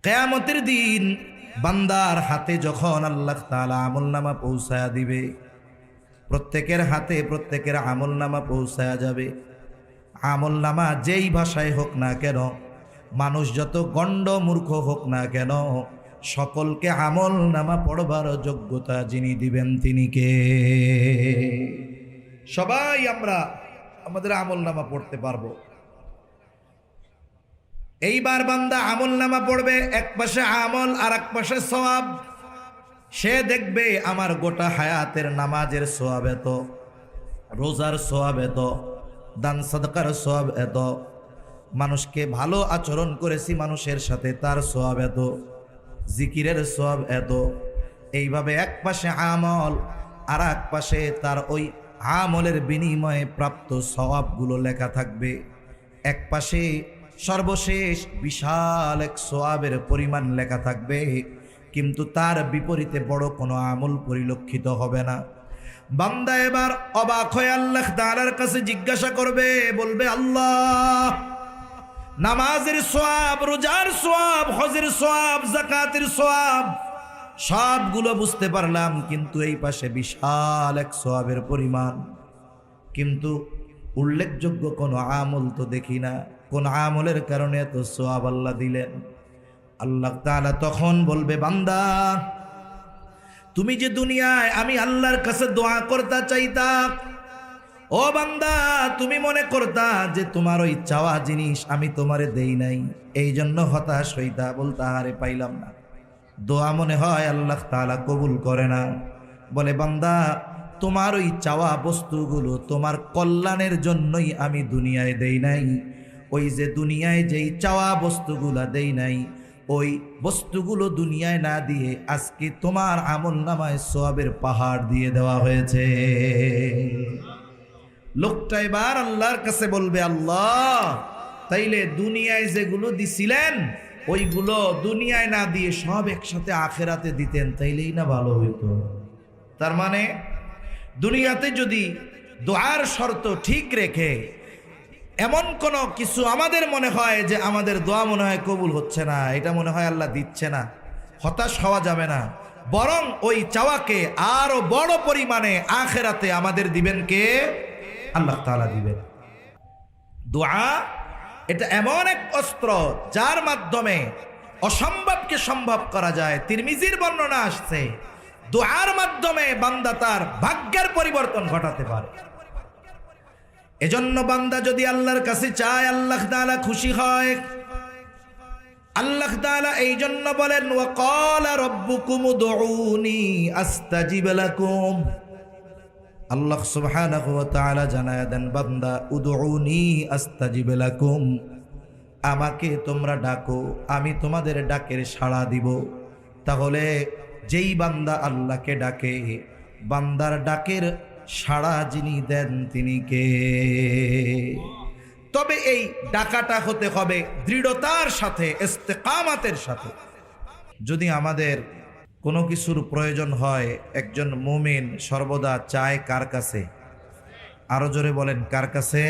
কিয়ামতের দিন বান্দার হাতে যখন আল্লাহ তাআলা আমলনামা পৌঁছায়া দিবে, প্রত্যেকের হাতে প্রত্যেকের আমলনামা পৌঁছায়া যাবে। আমলনামা যেই ভাষায় হোক না কেন, মানুষ যত গণ্ড মূর্খ হোক না কেন, সকলকে আমলনামা পড়বার যোগ্যতা যিনি দিবেন তিনি কে? সবাই আমরা আমাদের আমলনামা পড়তে পারবো। এইবার বান্দা আমলনামা পড়বে, এক পাশে আমল আর এক পাশে সওয়াব। সে দেখবে আমার গোটা হায়াতের নামাজের সওয়াব এত, রোজার সওয়াব এত, দান সাদকার সওয়াব এত, মানুষকে ভালো আচরণ করেছি মানুষের সাথে তার সওয়াব এত, জিকিরের সওয়াব এত। এইভাবে এক পাশে আমল আর এক পাশে তার ওই আমলের বিনিময়ে প্রাপ্ত সওয়াবগুলো লেখা থাকবে। এক পাশে সর্বশেষ বিশাল এক সওয়াবের পরিমাণ লেখা থাকবে, কিন্তু তার বিপরীতে বড় কোনো আমল পরিলক্ষিত হবে না। বান্দা এবার অবাক হয়ে আল্লাহ তাআলার কাছে জিজ্ঞাসা করবে, বলবে, আল্লাহ, নামাজের সওয়াব, রোজার সওয়াব, হজের সওয়াব, যাকাতের সওয়াব সবগুলো বুঝতে পারলাম, কিন্তু এই পাশে বিশাল এক সওয়াবের পরিমাণ, কিন্তু উল্লেখযোগ্য কোনো আমল তো দেখি না। কোন আমলের কারণে এত সওয়াব আল্লাহ দিলেন? আল্লাহ তাআলা তখন বলবে, বান্দা, তুমি যে দুনিয়ায় আমি আল্লাহর কাছে দোয়া করতে চাইতা, ও বান্দা, তুমি মনে করতা যে তোমার ওই চাওয়া জিনিস আমি তোমারে দেই নাই, এই জন্য হতাশ হইতা, বলতা আরে পাইলাম না। দোয়া মনে হয় আল্লাহ তাআলা কবুল করে না। বলে, বান্দা, তোমার ওই চাওয়া বস্তুগুলো তোমার কল্যাণের জন্যই আমি দুনিয়ায় দেই নাই। ওই যে দুনিয়ায় যেই চাওয়া বস্তুগুলা দেই নাই, ওই বস্তুগুলো দুনিয়ায় না দিয়ে আজকে তোমার আমলনামায় সওয়াবের পাহাড় দিয়ে দেওয়া হয়েছে। লোকটা এবার আল্লাহর কাছে বলবে, আল্লাহ, তাইলে দুনিয়ায় যেগুলো দিছিলেন ওইগুলো দুনিয়ায় না দিয়ে সব একসাথে আখেরাতে দিতেন, তাইলেই না ভালো হইতো। তার মানে দুনিয়াতে যদি দোয়ার শর্ত ঠিক রেখে এমন কোনো কিছু আমাদের মনে হয় যে আমাদের দোয়া মনে হয় কবুল হচ্ছে না, এটা মনে হয় আল্লাহ দিচ্ছে না, হতাশ হওয়া যাবে না, বরং ওই চাওয়াকে আরো বড় পরিমাণে আখেরাতে আমাদের দিবেন কে? আল্লাহ তাআলা দিবেন। দোয়া এটা এমন এক অস্ত্র যার মাধ্যমে অসম্ভবকে সম্ভব করা যায়। তিরমিজির বর্ণনা আসছে, দোয়ার মাধ্যমে বান্দা তার ভাগ্যের পরিবর্তন ঘটাতে পারে। এজন্য বান্দা যদি আল্লাহর কাছে চায়, আল্লাহ তাআলা খুশি হয়। আল্লাহ তাআলা এই জন্য বলেন, ওয়া ক্বালা রাব্বুকুম উদউনি আস্তাজিব লাকুম। আল্লাহ সুবহানাহু ওয়া তাআলা জানায়া দেন, বান্দা, উদউনি আস্তাজিব লাকুম, আমাকে তোমরা ডাকো, আমি তোমাদের ডাকের সাড়া দিব। তাহলে যেই বান্দা আল্লাহকে ডাকে, বান্দার ডাকের সাড়া যিনি দেন তিনি কে? তবে এই ডাকাটা হতে হবে দৃঢ়তার সাথে, ইস্তেকামাতের সাথে। যদি আমাদের কোনো কিছুর প্রয়োজন হয়, একজন মুমিন সর্বদা চায় কার কাছে? আরো জোরে বলেন, কার কাছে?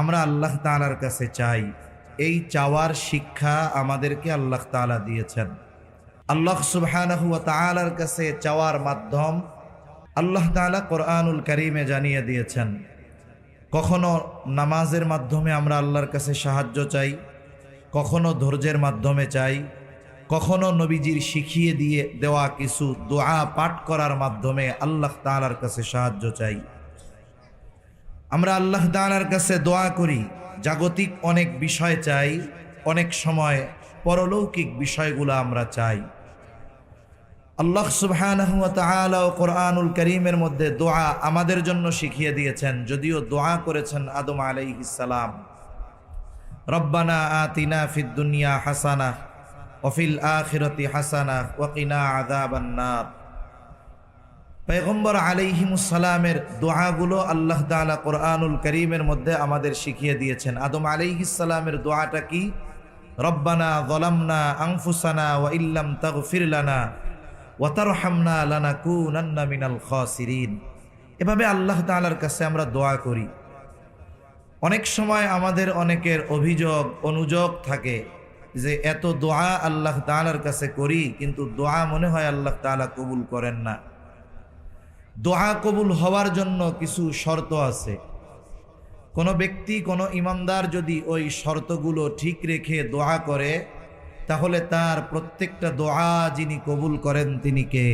আমরা আল্লাহ তাআলার কাছে চাই। এই চাওয়ার শিক্ষা আমাদেরকে আল্লাহ তাআলা দিয়েছেন। আল্লাহ সুবহানাহু ওয়া তাআলার কাছে চাওয়ার মাধ্যম আল্লাহ তাআলা কোরআনুল কারীমে জানিয়ে দিয়েছেন। কখনো নামাজের মাধ্যমে আমরা আল্লাহর কাছে সাহায্য চাই, কখনো ধৈর্যের মাধ্যমে চাই, কখনো নবীজির শিখিয়ে দিয়ে দেওয়া কিছু দোয়া পাঠ করার মাধ্যমে আল্লাহ তাআলার কাছে সাহায্য চাই। আমরা আল্লাহ তাআলার কাছে দোয়া করি, জাগতিক অনেক বিষয় চাই, অনেক সময় পরলৌকিক বিষয়গুলো আমরা চাই। আল্লাহ সুবহানাহু ওয়া তাআলা কোরআনুল কারীমের মধ্যে দোয়া আমাদের জন্য শিখিয়ে দিয়েছেন। যদিও দোয়া করেছেন আদম আলাইহিস সালাম, রব্বানা আতিনা ফিদ দুনিয়া হাসানাহ ওয়া ফিল আখিরাতি হাসানাহ ওয়া কিনা আযাবান নার। পয়গম্বর আলাইহিমুস সালামের দোয়াগুলো আল্লাহ তাআলা কোরআনুল কারীমের মধ্যে আমাদের শিখিয়ে দিয়েছেন। আদম আলাইহিস সালামের দোয়াটা কি? রব্বানা যালামনা আনফুসানা ওয়া ইল্লাম তাগফির লানা ওয়া তারহামনা লানাকুনান্না মিনাল খাসিরিন। এভাবে আল্লাহ তাআলার কাছে আমরা দোয়া করি। অনেক সময় আমাদের অনেকের অভিযোগ অনুযোগ থাকে যে এত দোয়া আল্লাহ তাআলার কাছে করি, কিন্তু দোয়া মনে হয় আল্লাহ তাআলা কবুল করেন না। দোয়া কবুল হওয়ার জন্য কিছু শর্ত আছে। কোনো ব্যক্তি, কোনো ইমানদার যদি ওই শর্তগুলো ঠিক রেখে দোয়া করে, তাহলে তার প্রত্যেকটা দোয়া যিনি কবুল করেন তিনি কে?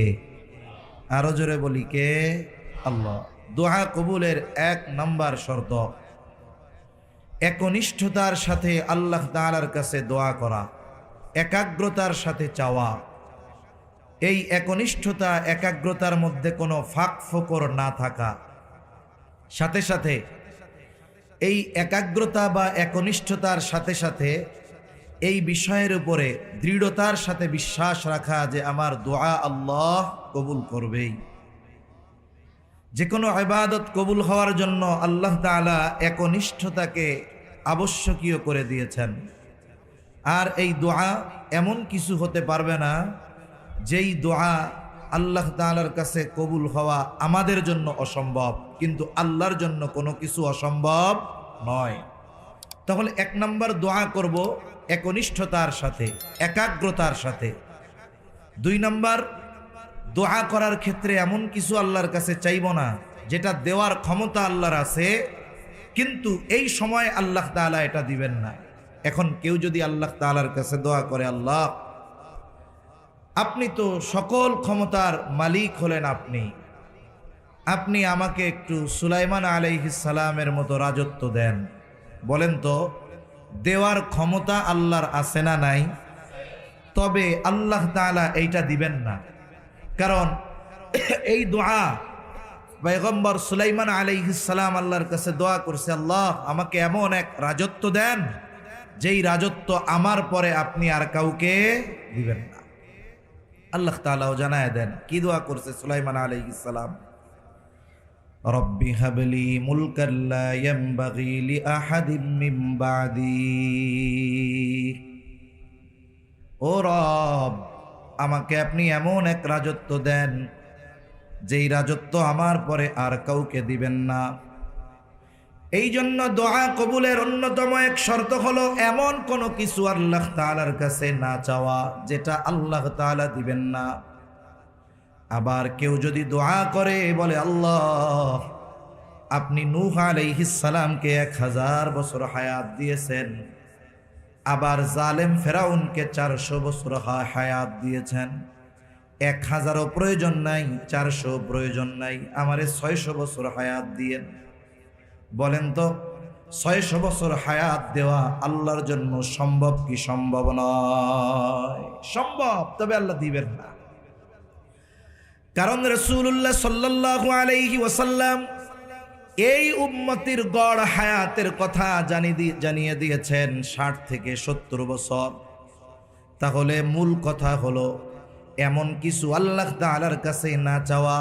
আরো জোরে বলি, কে? আল্লাহ। দোয়া কবুলের 1 নাম্বার শর্ত একনিষ্ঠতার সাথে আল্লাহ তাআলার কাছে দোয়া করা, একাগ্রতার সাথে চাওয়া। এই একনিষ্ঠতা, একাগ্রতার মধ্যে কোনো ফাঁক ফোকর না থাকা, সাথে সাথে এই একাগ্রতা বা একনিষ্ঠতার সাথে সাথে এই বিষয়ের উপরে দৃঢ়তার সাথে বিশ্বাস রাখা যে আমার দোয়া আল্লাহ কবুল করবেই। যে কোনো ইবাদত কবুল হওয়ার জন্য আল্লাহ তাআলা একনিষ্ঠতাকে আবশ্যকীয় করে দিয়েছেন। আর এই দোয়া এমন কিছু হতে পারবে না যেই দোয়া আল্লাহ তাআলার কাছে কবুল হওয়া আমাদের জন্য অসম্ভব, কিন্তু আল্লাহর জন্য কোনো কিছু অসম্ভব নয়। তাহলে 1 নম্বর দোয়া করব একনিষ্ঠতার সাথে, একাগ্রতার সাথে। 2 নম্বর, দোয়া করার ক্ষেত্রে এমন কিছু আল্লাহর কাছে চাইব না যেটা দেওয়ার ক্ষমতা আল্লাহর আছে, কিন্তু এই সময় আল্লাহ তাআলা এটা দিবেন না। এখন কেউ যদি আল্লাহ তাআলার কাছে দোয়া করে, আল্লাহ আপনি তো সকল ক্ষমতার মালিক হলেন, আপনি আমাকে একটু সুলাইমান আলাইহিস সালামের মতো রাজত্ব দেন। বলেন তো, দেওয়ার ক্ষমতা আল্লাহর আছে না নাই? তবে আল্লাহ তাআলা এইটা দিবেন না, কারণ এই দোয়া পয়গম্বর সুলাইমান আলাইহিস সালাম আল্লাহর কাছে দোয়া করছে, আল্লাহ আমাকে এমন এক রাজত্ব দেন যেই রাজত্ব আমার পরে আপনি আর কাউকে দিবেন না। আল্লাহ তাআলাও জানায় দেন কি দোয়া করছে সুলাইমান আলাইহিস সালাম, রব্বি হাবলি মুলকান লা ইয়ানবাগি লি আহাদিম মিন বাদি। ও রব, আমাকে আপনি এমন এক রাজত্ব দেন যেই রাজত্ব আমার পরে আর কাউকে দিবেন না। এই জন্য দোয়া কবুলের অন্যতম এক শর্ত হলো এমন কোনো কিছু আল্লাহ তাআলার কাছে না চাওয়া যেটা আল্লাহ তাআলা দিবেন না। আবার কেউ যদি দোয়া করে বলে, আল্লাহ আপনি নূহ আলাইহিস সালামকে 1000 বছর হায়াত দিয়েছেন, আবার জালেম ফেরাউনকে 400 বছর হায়াত দিয়েছেন, 1000ও প্রয়োজন নাই, 400 প্রয়োজন নাই, আমারে 600 বছর হায়াত দিয়েন। বলেন তো 600 বছর হায়াত দেওয়া আল্লাহর জন্য সম্ভব কি সম্ভব নয়? সম্ভব, তবে আল্লাহ দিবেন না। কারণ রাসূলুল্লাহ সাল্লাল্লাহু আলাইহি ওয়াসাল্লাম এই উম্মতির গড় হায়াতের কথা জানিয়ে দিয়েছেন 60 থেকে 70 বছর। তাহলে মূল কথা হলো এমন কিছু আল্লাহ তাআলার কাছে না চাওয়া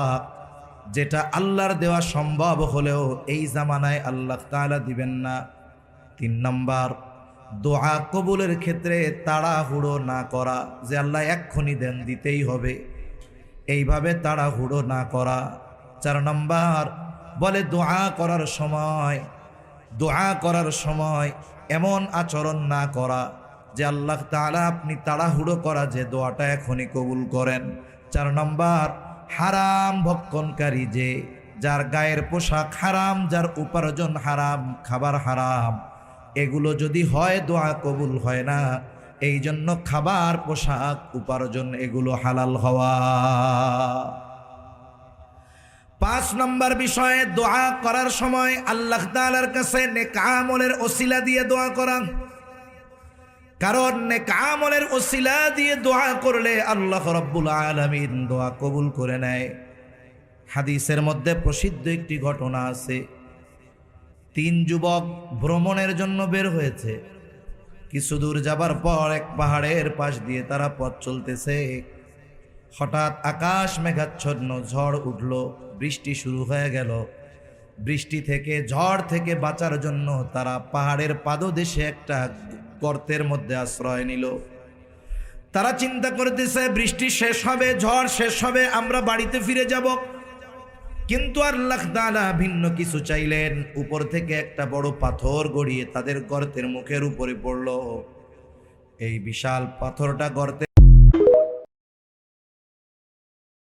যেটা আল্লাহর দেওয়া সম্ভব হলেও এই জামানায় আল্লাহ তাআলা দিবেন না। 3 নম্বর, দোয়া কবুলের ক্ষেত্রে তাড়াহুড়ো না করা, যে আল্লাহ এক্ষুনি দেন, দিতেই হবে, এইভাবে তাড়াহুড়ো না করা। 4 নম্বর, বলে দোয়া করার সময় এমন আচরণ না করা যে আল্লাহ তাআলা আপনি তাড়াহুড়ো করা যে দোয়াটা এখনই কবুল করেন। 4 নম্বর, হারাম ভক্ষণকারী, যে যার গায়ের পোশাক হারাম, যার উপার্জন হারাম, খাবার হারাম, এগুলো যদি হয় দোয়া কবুল হয় না। এই জন্য খাবার, পোশাক, উপার্জন এগুলো হালাল হওয়া। 5 নম্বর বিষয়ে দোয়া করার সময় আল্লাহ তাআলার কাছে নেক আমলের ওসিলা দিয়ে দোয়া করা। কারণ নেক আমলের ওসিলা দিয়ে দোয়া করলে আল্লাহ রাব্বুল আলামিন দোয়া কবুল করে নেয়। হাদিসের মধ্যে প্রসিদ্ধ একটি ঘটনা আছে। 3 যুবক ভ্রমণের জন্য বের হয়েছে। কিছু দূর যাবার পর এক পাহাড়ের পাশ দিয়ে তারা পথ চলতেছে। হঠাৎ আকাশ মেঘাচ্ছন্ন, ঝড় উঠল, বৃষ্টি শুরু হয়ে গেল। বৃষ্টি থেকে, ঝড় থেকে বাঁচার জন্য তারা পাহাড়ের পাদদেশে একটা গর্তের মধ্যে আশ্রয় নিল। তারা চিন্তা করতেছে বৃষ্টি শেষ হবে, ঝড় শেষ হবে, আমরা বাড়িতে ফিরে যাব। কিন্তু আল্লাহ তাআলা ভিন্ন কিছু চাইলেন। উপর থেকে একটা বড় পাথর গড়িয়ে তাদের গর্তের মুখের উপরে পড়ল। এই বিশাল পাথরটা গর্তে